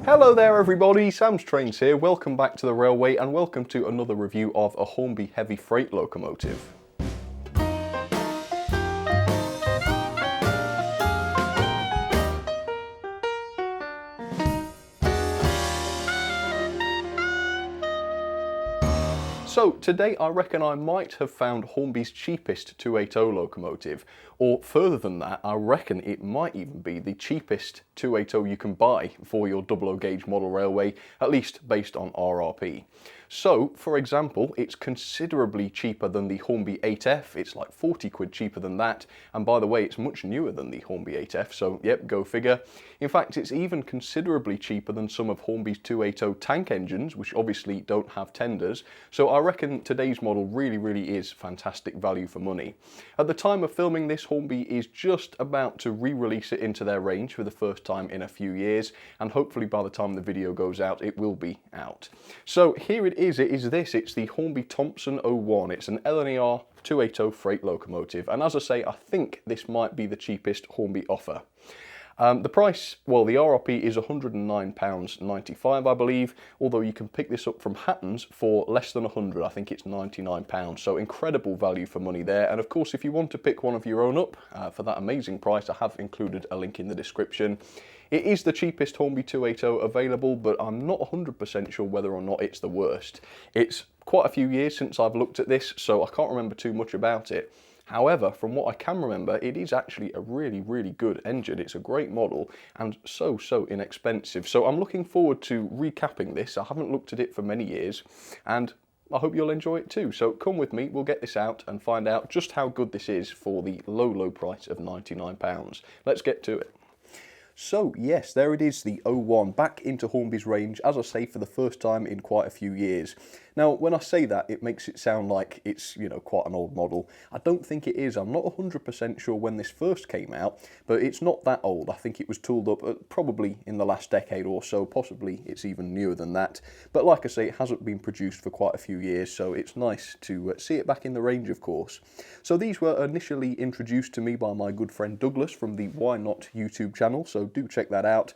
Hello there everybody, Sam's Trains here, welcome back to the railway and welcome to another review of a Hornby heavy freight locomotive. So today I reckon I might have found Hornby's cheapest 280 locomotive, or further than that, I reckon it might even be the cheapest 280 you can buy for your 00 gauge model railway, at least based on RRP. So, for example, it's considerably cheaper than the Hornby 8F, it's like 40 quid cheaper than that, and by the way, it's much newer than the Hornby 8F, so yep, go figure. In fact, it's even considerably cheaper than some of Hornby's 280 tank engines, which obviously don't have tenders, so I reckon today's model really is fantastic value for money. At the time of filming this, Hornby is just about to re-release it into their range for the first time in a few years, and hopefully by the time the video goes out, it will be out. So here it is it's the Hornby Thompson 01. It's an LNER 280 freight locomotive, and as I say, I think this might be the cheapest Hornby offer. The price, well, the RRP is £109.95, I believe, although you can pick this up from Hatton's for less than £100, I think it's £99, so incredible value for money there. And of course, if you want to pick one of your own up for that amazing price, I have included a link in the description. It is the cheapest Hornby 280 available, but I'm not 100% sure whether or not it's the worst. It's quite a few years since I've looked at this, so I can't remember too much about it. However, from what I can remember, it is actually a really good engine. It's a great model and so inexpensive. So I'm looking forward to recapping this. I haven't looked at it for many years and I hope you'll enjoy it too. So come with me, we'll get this out and find out just how good this is for the low price of £99. Let's get to it. So yes, there it is, the 01, back into Hornby's range, as I say, for the first time in quite a few years. Now, when I say that, it makes it sound like it's, you know, quite an old model. I don't think it is. I'm not 100% sure when this first came out, but it's not that old. I think it was tooled up probably in the last decade or so, possibly it's even newer than that. But like I say, it hasn't been produced for quite a few years, so it's nice to see it back in the range, of course. So these were initially introduced to me by my good friend Douglas from the Why Not YouTube channel, so do check that out.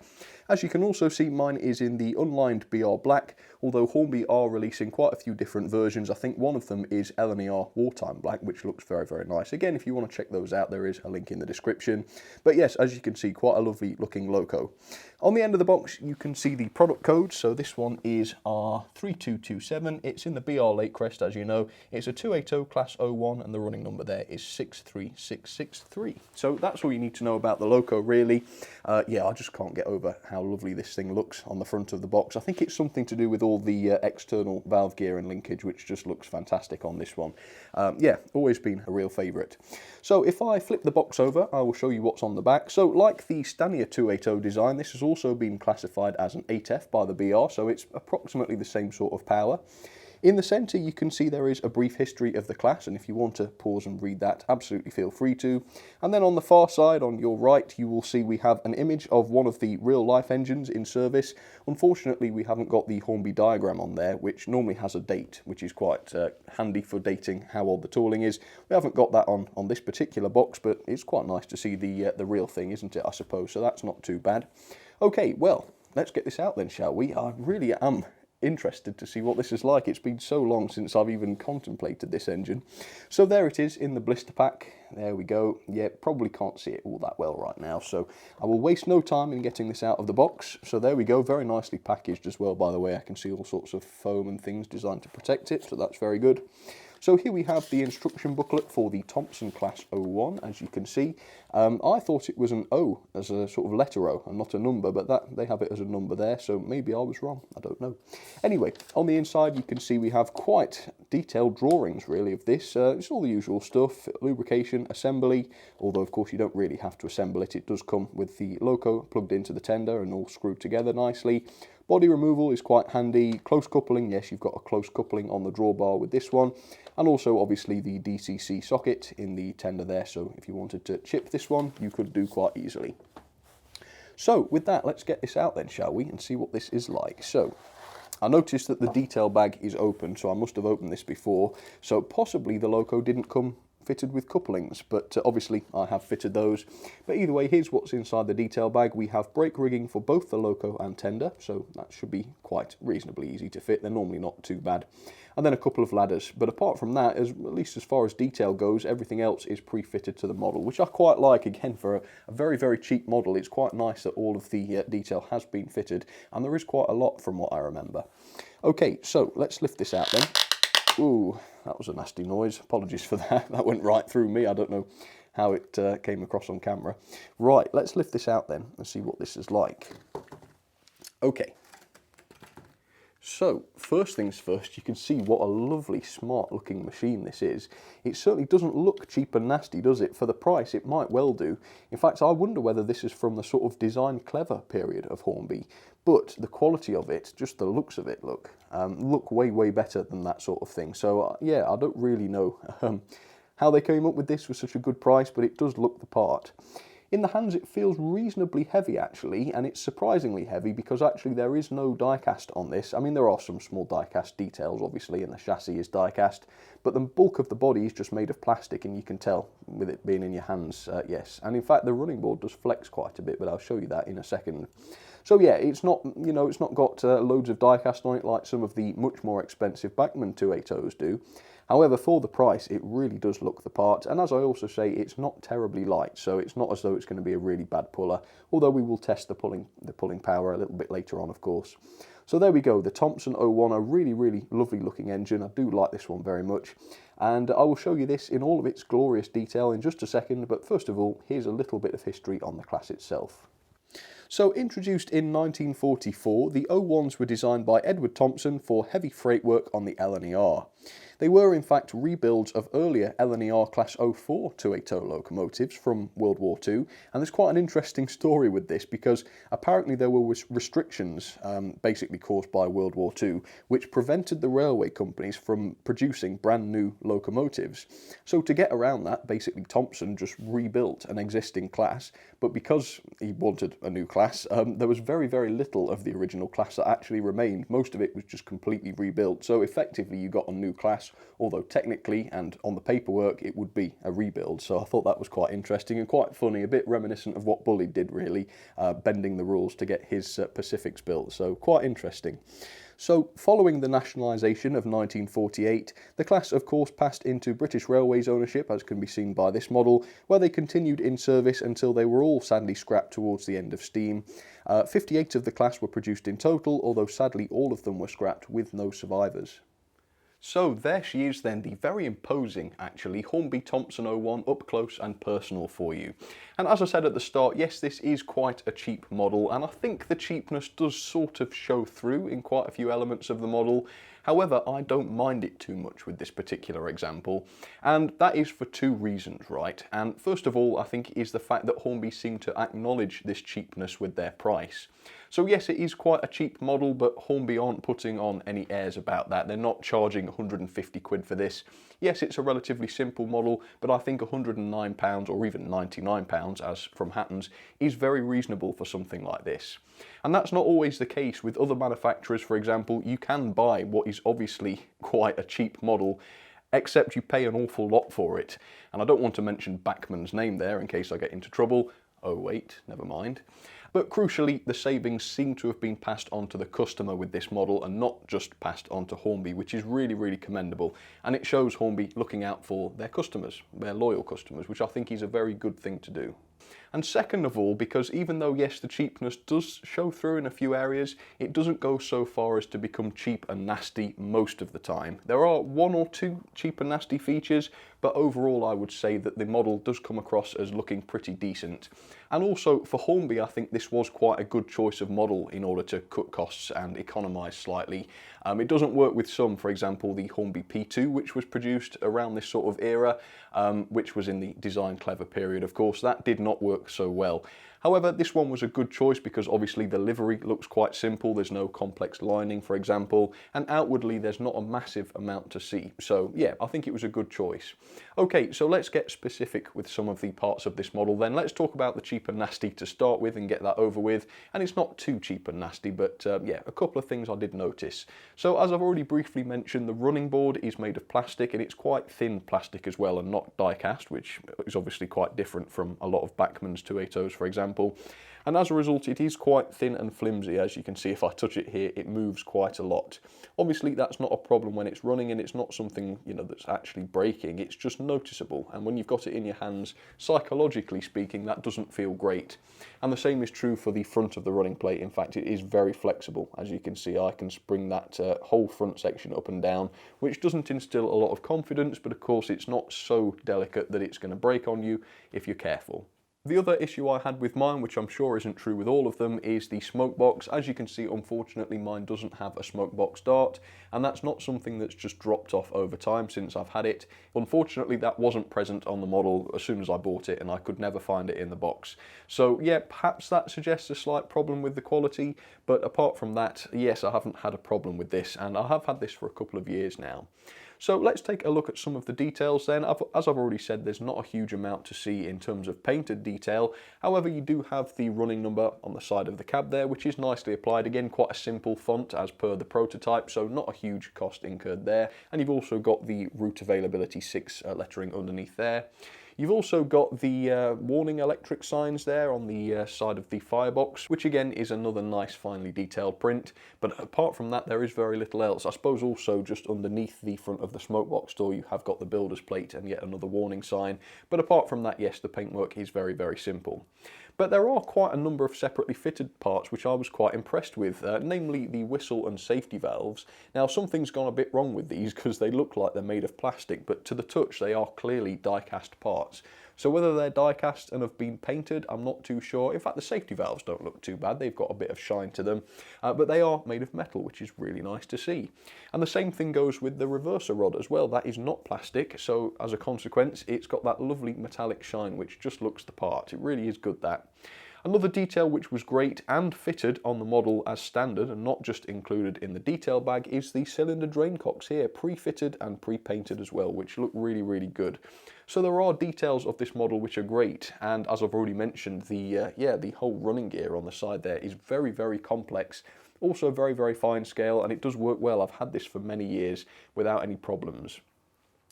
As you can also see, mine is in the unlined BR Black, although Hornby are releasing quite a few different versions. I think one of them is LNER Wartime Black, which looks very nice. Again, if you want to check those out, there is a link in the description. But yes, as you can see, quite a lovely looking loco. On the end of the box, you can see the product code. So this one is R3227. It's in the BR Lake Crest, as you know. It's a 280 Class 01, and the running number there is 63663. So that's all you need to know about the loco, really. Yeah, I just can't get over how lovely this thing looks on the front of the box. I think it's something to do with all the external valve gear and linkage, which just looks fantastic on this one. Yeah, always been a real favourite. So if I flip the box over, I will show you what's on the back. So like the Stanier 280 design, this has also been classified as an 8F by the BR, so it's approximately the same sort of power. In the centre, you can see there is a brief history of the class, and if you want to pause and read that, absolutely feel free to. And then on the far side, on your right, you will see we have an image of one of the real-life engines in service. Unfortunately, we haven't got the Hornby diagram on there, which normally has a date, which is quite handy for dating how old the tooling is. We haven't got that on this particular box, but it's quite nice to see the real thing, isn't it, I suppose, so that's not too bad. Okay, well, let's get this out then, shall we? I really am interested to see what this is like. It's been so long since I've even contemplated this engine. So there it is in the blister pack. There we go. Yeah, probably can't see it all that well right now, so I will waste no time in getting this out of the box. So there we go, very nicely packaged as well, by the way. I can see all sorts of foam and things designed to protect it, so that's very good. So here we have the instruction booklet for the Thompson Class 01, as you can see. I thought it was an O as a sort of letter O and not a number, but they have it as a number there, so maybe I was wrong, I don't know. Anyway, on the inside you can see we have quite detailed drawings really of this. It's all the usual stuff, lubrication, assembly, although of course you don't really have to assemble it. It does come with the loco plugged into the tender and all screwed together nicely. Body removal is quite handy. Close coupling, yes, you've got a close coupling on the drawbar with this one. And also obviously the DCC socket in the tender there, so if you wanted to chip this one, you could do quite easily. So with that, let's get this out then, shall we, and see what this is like. So I noticed that the detail bag is open, so I must have opened this before, so possibly the loco didn't come fitted with couplings, but obviously I have fitted those. But either way, here's what's inside the detail bag. We have brake rigging for both the loco and tender, so that should be quite reasonably easy to fit. They're normally not too bad. And then a couple of ladders. But apart from that, at least as far as detail goes, everything else is pre-fitted to the model, which I quite like. Again, for a very, very cheap model, it's quite nice that all of the detail has been fitted, and there is quite a lot from what I remember. Okay, so let's lift this out then. Ooh, that was a nasty noise. Apologies for that. That went right through me. I don't know how it came across on camera. Right, let's lift this out then and see what this is like. Okay. So, first things first, you can see what a lovely, smart-looking machine this is. It certainly doesn't look cheap and nasty, does it? For the price, it might well do. In fact, I wonder whether this is from the sort of design clever period of Hornby. But the quality of it, just the looks of it, look way, way better than that sort of thing. So, yeah, I don't really know how they came up with this with such a good price, but it does look the part. In the hands it feels reasonably heavy actually, and it's surprisingly heavy because actually there is no die-cast on this. I mean, there are some small die-cast details obviously, and the chassis is die-cast, but the bulk of the body is just made of plastic, and you can tell with it being in your hands, yes. And in fact the running board does flex quite a bit, but I'll show you that in a second. So yeah, it's not, you know, it's not got loads of die-cast on it like some of the much more expensive Bachmann 280s do. However, for the price, it really does look the part, and as I also say, it's not terribly light, so it's not as though it's going to be a really bad puller, although we will test the pulling power a little bit later on, of course. So there we go, the Thompson 01, a really, really lovely looking engine. I do like this one very much, and I will show you this in all of its glorious detail in just a second, but first of all, here's a little bit of history on the class itself. So, introduced in 1944, the 01s were designed by Edward Thompson for heavy freight work on the LNER. They were in fact rebuilds of earlier LNER Class 04 280 locomotives from World War II, and there's quite an interesting story with this because apparently there were restrictions basically caused by World War II which prevented the railway companies from producing brand new locomotives. So to get around that, basically Thompson just rebuilt an existing class, but because he wanted a new class, there was very, very little of the original class that actually remained. Most of it was just completely rebuilt, so effectively you got a new class, although technically and on the paperwork it would be a rebuild. So I thought that was quite interesting and quite funny, a bit reminiscent of what Bully did really, bending the rules to get his Pacifics built, so quite interesting. So following the nationalisation of 1948, the class of course passed into British Railways ownership, as can be seen by this model, where they continued in service until they were all sadly scrapped towards the end of steam. 58 of the class were produced in total, although sadly all of them were scrapped with no survivors. So there she is then, the very imposing, actually, Hornby Thompson 01 up close and personal for you. And as I said at the start, yes, this is quite a cheap model, and I think the cheapness does sort of show through in quite a few elements of the model. However, I don't mind it too much with this particular example, and that is for two reasons, right? And first of all, I think is the fact that Hornby seem to acknowledge this cheapness with their price. So yes, it is quite a cheap model, but Hornby aren't putting on any airs about that. They're not charging 150 quid for this. Yes, it's a relatively simple model, but I think £109 or even £99, as from Hatton's, is very reasonable for something like this. And that's not always the case with other manufacturers. For example, you can buy what is obviously quite a cheap model, except you pay an awful lot for it. And I don't want to mention Bachmann's name there in case I get into trouble. Oh wait, never mind. But crucially, the savings seem to have been passed on to the customer with this model and not just passed on to Hornby, which is really, really commendable. And it shows Hornby looking out for their customers, their loyal customers, which I think is a very good thing to do. And second of all, because even though yes, the cheapness does show through in a few areas, it doesn't go so far as to become cheap and nasty most of the time. There are one or two cheap and nasty features, but overall I would say that the model does come across as looking pretty decent. And also for Hornby, I think this was quite a good choice of model in order to cut costs and economise slightly. It doesn't work with some, for example the Hornby P2, which was produced around this sort of era, which was in the design clever period of course. That did not not work so well. However, this one was a good choice because obviously the livery looks quite simple, there's no complex lining for example, and outwardly there's not a massive amount to see. So yeah, I think it was a good choice. Okay, so let's get specific with some of the parts of this model then. Let's talk about the cheap and nasty to start with and get that over with. And it's not too cheap and nasty, but yeah, a couple of things I did notice. So as I've already briefly mentioned, the running board is made of plastic, and it's quite thin plastic as well and not die cast, which is obviously quite different from a lot of Bachmann's 280s for example. And as a result it is quite thin and flimsy. As you can see, if I touch it here, it moves quite a lot. Obviously that's not a problem when it's running, and it's not something, you know, that's actually breaking, it's just noticeable, and when you've got it in your hands, psychologically speaking, that doesn't feel great. And the same is true for the front of the running plate. In fact, it is very flexible. As you can see, I can spring that whole front section up and down, which doesn't instill a lot of confidence, but of course it's not so delicate that it's going to break on you if you're careful. The other issue I had with mine, which I'm sure isn't true with all of them, is the smoke box. As you can see, unfortunately mine doesn't have a smoke box dart, and that's not something that's just dropped off over time since I've had it. Unfortunately that wasn't present on the model as soon as I bought it, and I could never find it in the box. So yeah, perhaps that suggests a slight problem with the quality, but apart from that, yes, I haven't had a problem with this, and I have had this for a couple of years now. So let's take a look at some of the details then. As I've already said, there's not a huge amount to see in terms of painted detail. However, you do have the running number on the side of the cab there, which is nicely applied. Again, quite a simple font as per the prototype, so not a huge cost incurred there. And you've also got the route availability 6 lettering underneath there. You've also got the warning electric signs there on the side of the firebox, which again is another nice finely detailed print. But apart from that, there is very little else. I suppose also just underneath the front of the smoke box door, you have got the builder's plate and yet another warning sign. But apart from that, yes, the paintwork is very, very simple. But there are quite a number of separately fitted parts which I was quite impressed with, namely the whistle and safety valves. Now something's gone a bit wrong with these because they look like they're made of plastic, but to the touch they are clearly die-cast parts. So whether they're die-cast and have been painted, I'm not too sure. In fact, the safety valves don't look too bad. They've got a bit of shine to them, but they are made of metal, which is really nice to see. And the same thing goes with the reverser rod as well. That is not plastic, so as a consequence, it's got that lovely metallic shine, which just looks the part. It really is good, that. Another detail which was great and fitted on the model as standard and not just included in the detail bag is the cylinder drain cocks here, pre-fitted and pre-painted as well, which look really, really good. So there are details of this model which are great, and as I've already mentioned, the whole running gear on the side there is very, very complex. Also very, very fine scale, and it does work well. I've had this for many years without any problems.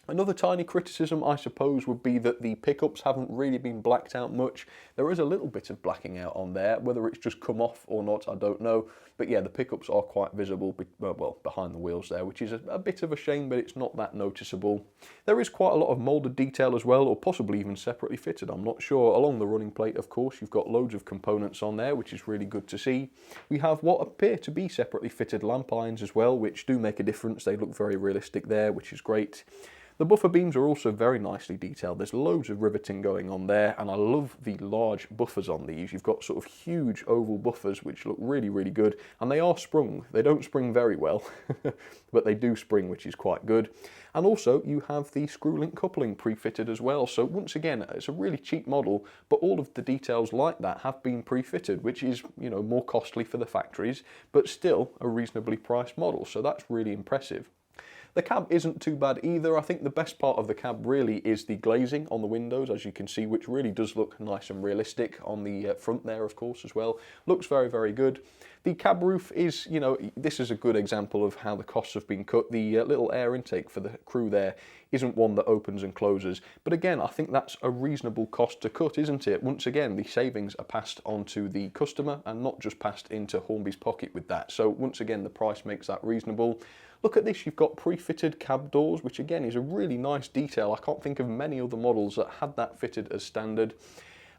Another tiny criticism, I suppose, would be that the pickups haven't really been blacked out much. There is a little bit of blacking out on there, whether it's just come off or not, I don't know. But yeah, the pickups are quite visible, well, behind the wheels there, which is a bit of a shame, but it's not that noticeable. There is quite a lot of moulded detail as well, or possibly even separately fitted, I'm not sure. Along the running plate, of course, you've got loads of components on there, which is really good to see. We have what appear to be separately fitted lamp irons as well, which do make a difference. They look very realistic there, which is great. The buffer beams are also very nicely detailed. There's loads of riveting going on there, and I love the large buffers on these. You've got sort of huge oval buffers which look really, really good, and they are sprung. They don't spring very well, but they do spring, which is quite good. And also you have the screw link coupling pre-fitted as well. So once again, it's a really cheap model, but all of the details like that have been pre-fitted, which is, you know, more costly for the factories, but still a reasonably priced model. So that's really impressive. The cab isn't too bad either. I think the best part of the cab really is the glazing on the windows, as you can see, which really does look nice and realistic on the front there, of course, as well. Looks very, very good. The cab roof is, you know, this is a good example of how the costs have been cut. The little air intake for the crew there isn't one that opens and closes. But again, I think that's a reasonable cost to cut, isn't it? Once again, the savings are passed on to the customer and not just passed into Hornby's pocket with that. So once again, the price makes that reasonable. Look at this, you've got pre-fitted cab doors, which again is a really nice detail. I can't think of many other models that had that fitted as standard.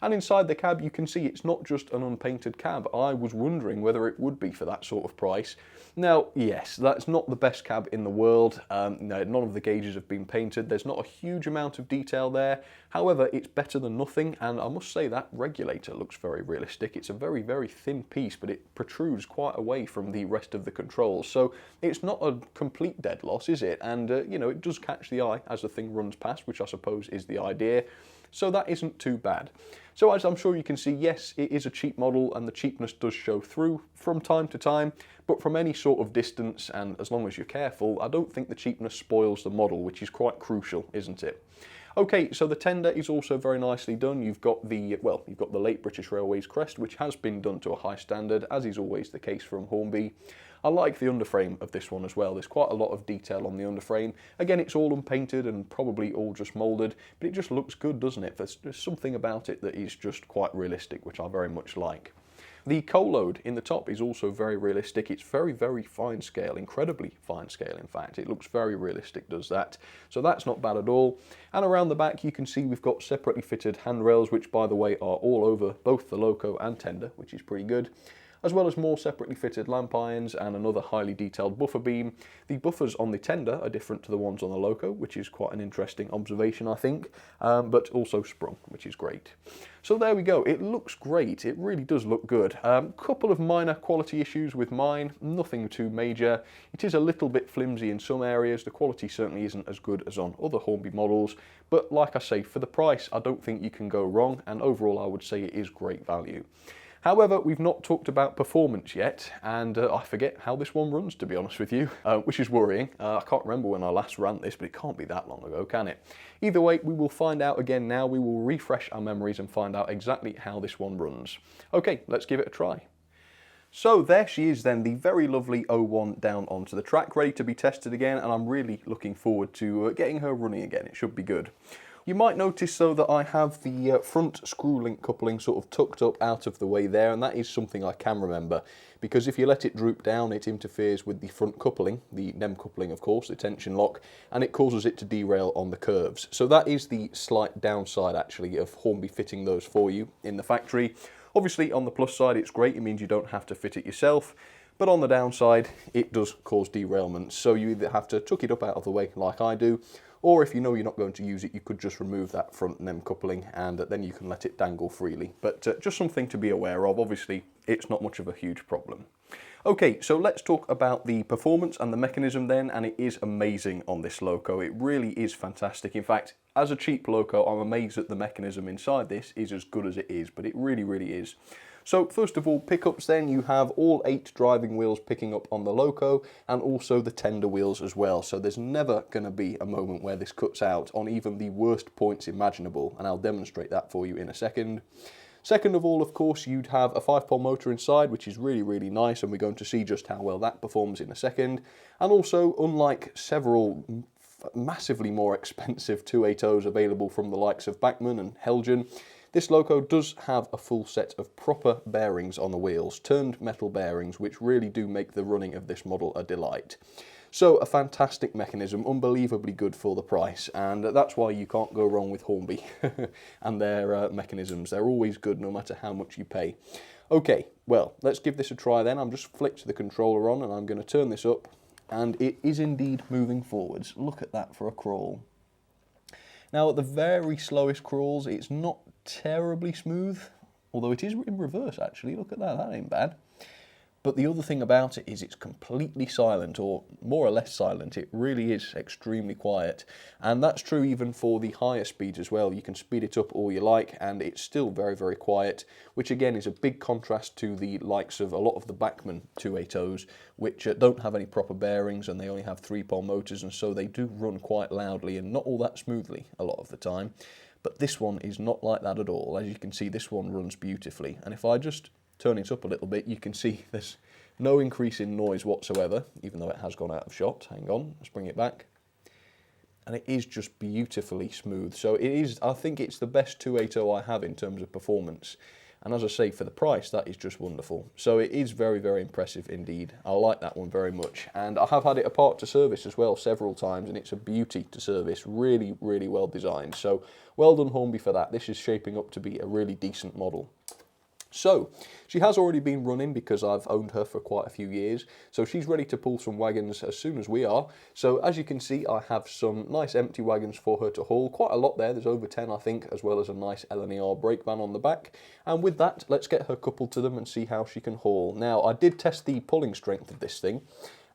And inside the cab, you can see it's not just an unpainted cab. I was wondering whether it would be for that sort of price. Now, yes, that's not the best cab in the world. No, none of the gauges have been painted. There's not a huge amount of detail there. However, it's better than nothing, and I must say that regulator looks very realistic. It's a very, very thin piece, but it protrudes quite away from the rest of the controls. So it's not a complete dead loss, is it? And, you know, it does catch the eye as the thing runs past, which I suppose is the idea. so that isn't too bad. So as I'm sure you can see, yes, it is a cheap model and the cheapness does show through from time to time, but from any sort of distance and as long as you're careful, I don't think the cheapness spoils the model, which is quite crucial, isn't it? Okay, so the tender is also very nicely done. You've got the late British Railways crest, which has been done to a high standard, as is always the case from Hornby. I like the underframe of this one as well. There's quite a lot of detail on the underframe. Again, it's all unpainted and probably all just moulded, but it just looks good, doesn't it? There's something about it that is just quite realistic, which I very much like. The coal load in the top is also very realistic. It's very, very fine scale, incredibly fine scale in fact. It looks very realistic, does that. So that's not bad at all. And around the back you can see we've got separately fitted handrails, which by the way are all over both the loco and tender, which is pretty good, as well as more separately fitted lamp irons and another highly detailed buffer beam. The buffers on the tender are different to the ones on the loco, which is quite an interesting observation I think, but also sprung, which is great. So there we go, it looks great, it really does look good. Couple of minor quality issues with mine, nothing too major. It is a little bit flimsy in some areas, the quality certainly isn't as good as on other Hornby models, but like I say, for the price I don't think you can go wrong, and overall I would say it is great value. However, we've not talked about performance yet, and I forget how this one runs, to be honest with you, which is worrying. I can't remember when I last ran this, but it can't be that long ago, can it? Either way, we will find out again now. We will refresh our memories and find out exactly how this one runs. Okay, let's give it a try. So there she is then, the very lovely 01 down onto the track, ready to be tested again, and I'm really looking forward to getting her running again. It should be good. You might notice though that I have the front screw link coupling sort of tucked up out of the way there, and that is something I can remember, because if you let it droop down it interferes with the front coupling, the NEM coupling of course, the tension lock, and it causes it to derail on the curves. So that is the slight downside actually of Hornby fitting those for you in the factory. Obviously on the plus side it's great, it means you don't have to fit it yourself, but on the downside it does cause derailments, so you either have to tuck it up out of the way like I do, or if you know you're not going to use it, you could just remove that front NEM coupling and then you can let it dangle freely. But just something to be aware of. Obviously, it's not much of a huge problem. Okay, so let's talk about the performance and the mechanism then, and it is amazing on this loco. It really is fantastic. In fact, as a cheap loco, I'm amazed that the mechanism inside this is as good as it is, but it really, really is. So first of all, pickups then, you have all 8 driving wheels picking up on the loco and also the tender wheels as well. So there's never going to be a moment where this cuts out on even the worst points imaginable, and I'll demonstrate that for you in a second. Second of all, of course, you'd have a 5-pole motor inside, which is really, really nice, and we're going to see just how well that performs in a second. And also, unlike several massively more expensive 280s available from the likes of Bachmann and Helgen, this loco does have a full set of proper bearings on the wheels, turned metal bearings, which really do make the running of this model a delight. So a fantastic mechanism, unbelievably good for the price, and that's why you can't go wrong with Hornby and their mechanisms. They're always good no matter how much you pay. Okay, well, let's give this a try then. I'm just flicked the controller on and I'm going to turn this up, and it is indeed moving forwards. Look at that for a crawl. Now at the very slowest crawls it's not terribly smooth, although it is in reverse actually, look at that, that ain't bad. But the other thing about it is it's completely silent, or more or less silent. It really is extremely quiet, and that's true even for the higher speeds as well. You can speed it up all you like and it's still very, very quiet, which again is a big contrast to the likes of a lot of the Bachmann 280s, which don't have any proper bearings and they only have 3-pole motors, and so they do run quite loudly and not all that smoothly a lot of the time. But this one is not like that at all. As you can see, this one runs beautifully, and if I just turn it up a little bit, you can see there's no increase in noise whatsoever, even though it has gone out of shot. Hang on, let's bring it back. And it is just beautifully smooth. So it is, I think it's the best 280 I have in terms of performance. And as I say, for the price, that is just wonderful. So it is very, very impressive indeed. I like that one very much. And I have had it apart to service as well several times, and it's a beauty to service. Really, really well designed. So well done Hornby for that. This is shaping up to be a really decent model. So, she has already been running because I've owned her for quite a few years, so she's ready to pull some wagons as soon as we are. So as you can see, I have some nice empty wagons for her to haul, quite a lot there, there's over 10 I think, as well as a nice LNER brake van on the back. And with that, let's get her coupled to them and see how she can haul. Now, I did test the pulling strength of this thing,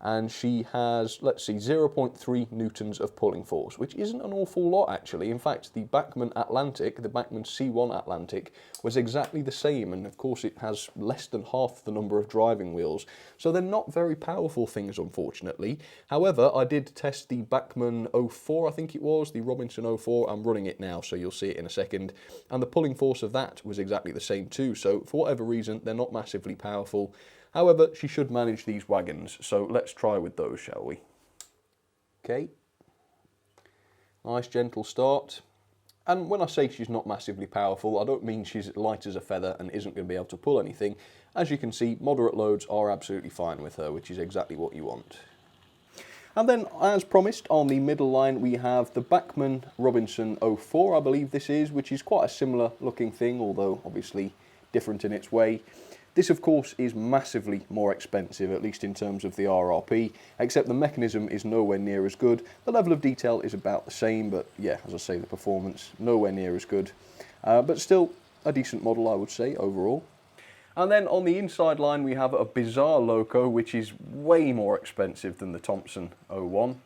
and she has, let's see, 0.3 newtons of pulling force, which isn't an awful lot actually. In fact, the Bachmann Atlantic, the Bachmann C1 Atlantic, was exactly the same, and of course it has less than half the number of driving wheels, so they're not very powerful things, unfortunately. However, I did test the Bachmann 04, I think it was, the Robinson 04. I'm running it now, so you'll see it in a second, and the pulling force of that was exactly the same too, so for whatever reason, they're not massively powerful. However, she should manage these wagons, so let's try with those, shall we? Okay. Nice gentle start. And when I say she's not massively powerful, I don't mean she's light as a feather and isn't going to be able to pull anything. As you can see, moderate loads are absolutely fine with her, which is exactly what you want. And then, as promised, on the middle line we have the Bachmann Robinson 04, I believe this is, which is quite a similar looking thing, although obviously different in its way. This, of course, is massively more expensive, at least in terms of the RRP, except the mechanism is nowhere near as good. The level of detail is about the same, but yeah, as I say, the performance nowhere near as good. But still a decent model, I would say, overall. And then on the inside line we have a bizarre loco, which is way more expensive than the Thompson 01,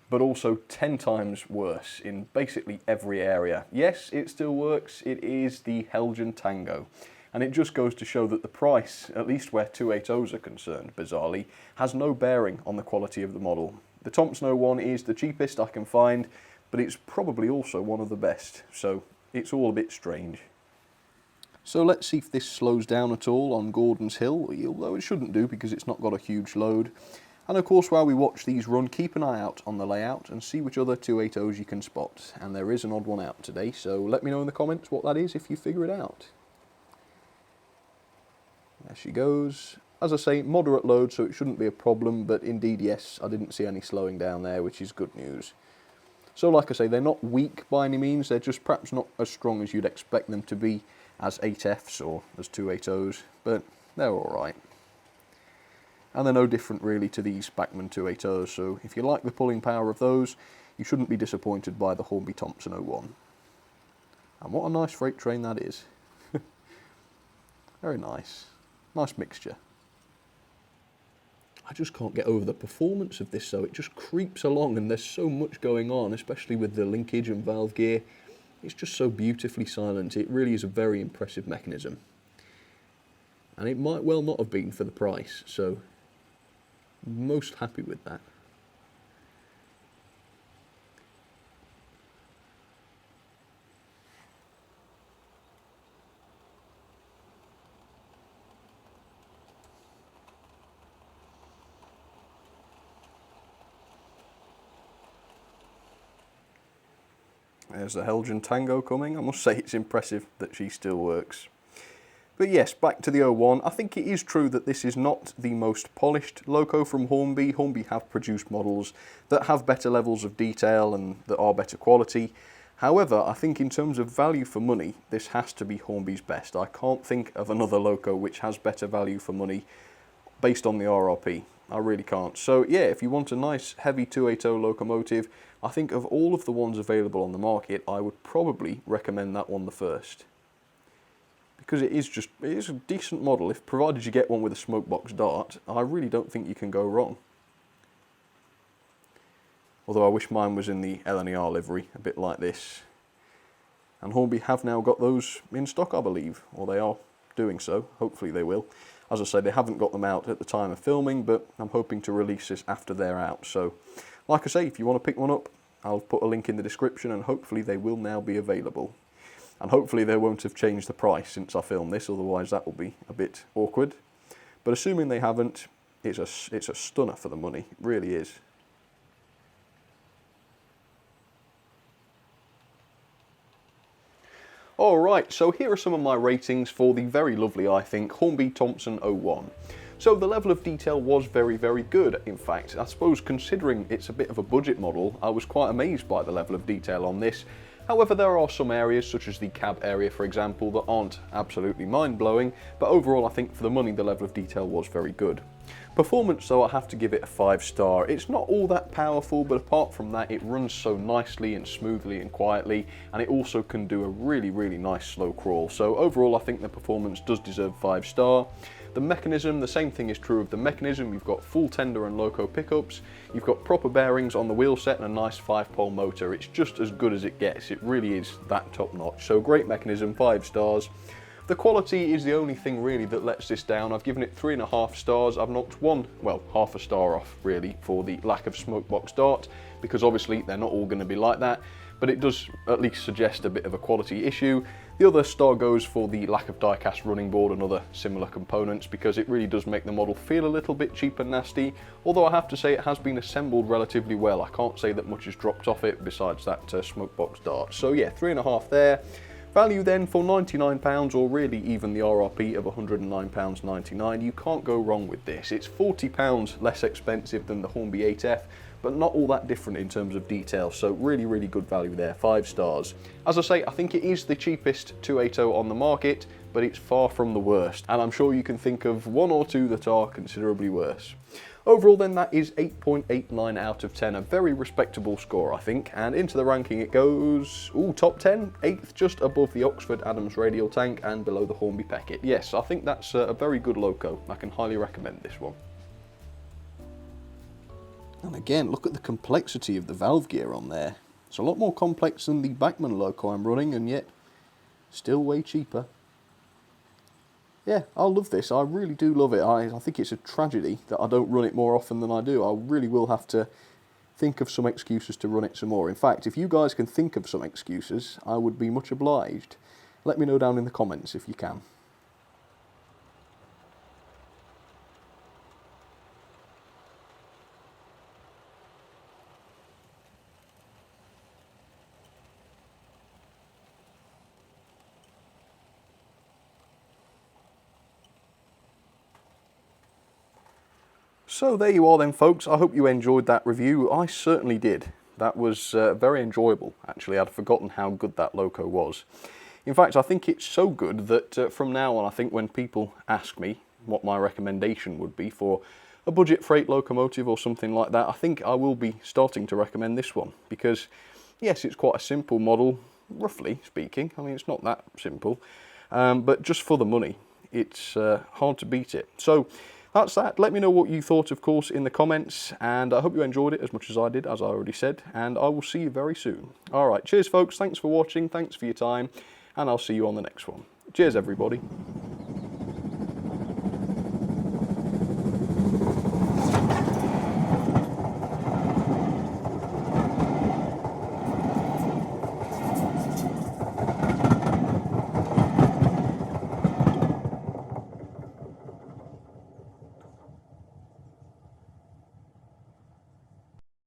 but also 10 times worse in basically every area. Yes, it still works, it is the Helgen Tango. And it just goes to show that the price, at least where 280s are concerned, bizarrely, has no bearing on the quality of the model. The Thompson 01 is the cheapest I can find, but it's probably also one of the best, so it's all a bit strange. So let's see if this slows down at all on Gordon's Hill, although it shouldn't do because it's not got a huge load. And of course, while we watch these run, keep an eye out on the layout and see which other 280s you can spot. And there is an odd one out today, so let me know in the comments what that is if you figure it out. There she goes. As I say, moderate load, so it shouldn't be a problem, but indeed, yes, I didn't see any slowing down there, which is good news. So like I say, they're not weak by any means, they're just perhaps not as strong as you'd expect them to be as 8Fs or as 280s, but they're alright. And they're no different really to these Bachmann 280s, so if you like the pulling power of those, you shouldn't be disappointed by the Hornby Thompson 01. And what a nice freight train that is. Very nice. Nice mixture. I just can't get over the performance of this, so it just creeps along and there's so much going on, especially with the linkage and valve gear. It's just so beautifully silent. It really is a very impressive mechanism. And it might well not have been for the price, so most happy with that. There's the Helgen Tango coming. I must say it's impressive that she still works. But yes, back to the 01. I think it is true that this is not the most polished loco from Hornby. Hornby have produced models that have better levels of detail and that are better quality. However, I think in terms of value for money, this has to be Hornby's best. I can't think of another loco which has better value for money based on the RRP. I really can't. So yeah, if you want a nice heavy 280 locomotive, I think of all of the ones available on the market, I would probably recommend that one the first. Because it is a decent model. If provided you get one with a smokebox dart, I really don't think you can go wrong. Although I wish mine was in the LNER livery, a bit like this. And Hornby have now got those in stock, I believe, or they are doing so. Hopefully they will. As I say, they haven't got them out at the time of filming, but I'm hoping to release this after they're out. So, like I say, if you want to pick one up, I'll put a link in the description and hopefully they will now be available. And hopefully they won't have changed the price since I filmed this, otherwise that will be a bit awkward. But assuming they haven't, it's a stunner for the money, it really is. Alright, so here are some of my ratings for the very lovely, I think, Hornby Thompson 01. So the level of detail was very, very good, in fact. I suppose considering it's a bit of a budget model, I was quite amazed by the level of detail on this. However, there are some areas, such as the cab area for example, that aren't absolutely mind-blowing, but overall I think for the money the level of detail was very good. Performance though, I have to give it a 5-star. It's not all that powerful, but apart from that it runs so nicely and smoothly and quietly, and it also can do a really, really nice slow crawl. So overall I think the performance does deserve 5-star. The mechanism, the same thing is true of the mechanism. You've got full tender and loco pickups, you've got proper bearings on the wheel set and a nice 5-pole motor. It's just as good as it gets. It really is that top notch. So great mechanism, 5 stars. The quality is the only thing really that lets this down. I've given it 3.5 stars. I've knocked half a star off really for the lack of smokebox dart, because obviously they're not all going to be like that, but it does at least suggest a bit of a quality issue. The other star goes for the lack of die-cast running board and other similar components, because it really does make the model feel a little bit cheap and nasty, although I have to say it has been assembled relatively well. I can't say that much has dropped off it besides that smokebox dart. So yeah, 3.5 there. Value then for £99, or really even the RRP of £109.99, you can't go wrong with this. It's £40 less expensive than the Hornby 8F, but not all that different in terms of detail, so really, really good value there, 5 stars. As I say, I think it is the cheapest 280 on the market, but it's far from the worst, and I'm sure you can think of one or two that are considerably worse. Overall then, that is 8.89 out of 10, a very respectable score I think, and into the ranking it goes, top 10, 8th, just above the Oxford Adams radial tank and below the Hornby Peckett. Yes, I think that's a very good loco. I can highly recommend this one. And again, look at the complexity of the valve gear on there. It's a lot more complex than the Bachmann loco I'm running, and yet still way cheaper. Yeah, I love this. I really do love it. I think it's a tragedy that I don't run it more often than I do. I really will have to think of some excuses to run it some more. In fact, if you guys can think of some excuses, I would be much obliged. Let me know down in the comments if you can. So there you are then folks, I hope you enjoyed that review. I certainly did. That was very enjoyable actually. I'd forgotten how good that loco was. In fact, I think it's so good that from now on, I think when people ask me what my recommendation would be for a budget freight locomotive or something like that, I think I will be starting to recommend this one, because yes, it's quite a simple model, roughly speaking. I mean, it's not that simple, but just for the money, it's hard to beat it. So that's that. Let me know what you thought, of course, in the comments, and I hope you enjoyed it as much as I did, as I already said, and I will see you very soon. Alright, cheers folks, thanks for watching, thanks for your time, and I'll see you on the next one. Cheers everybody.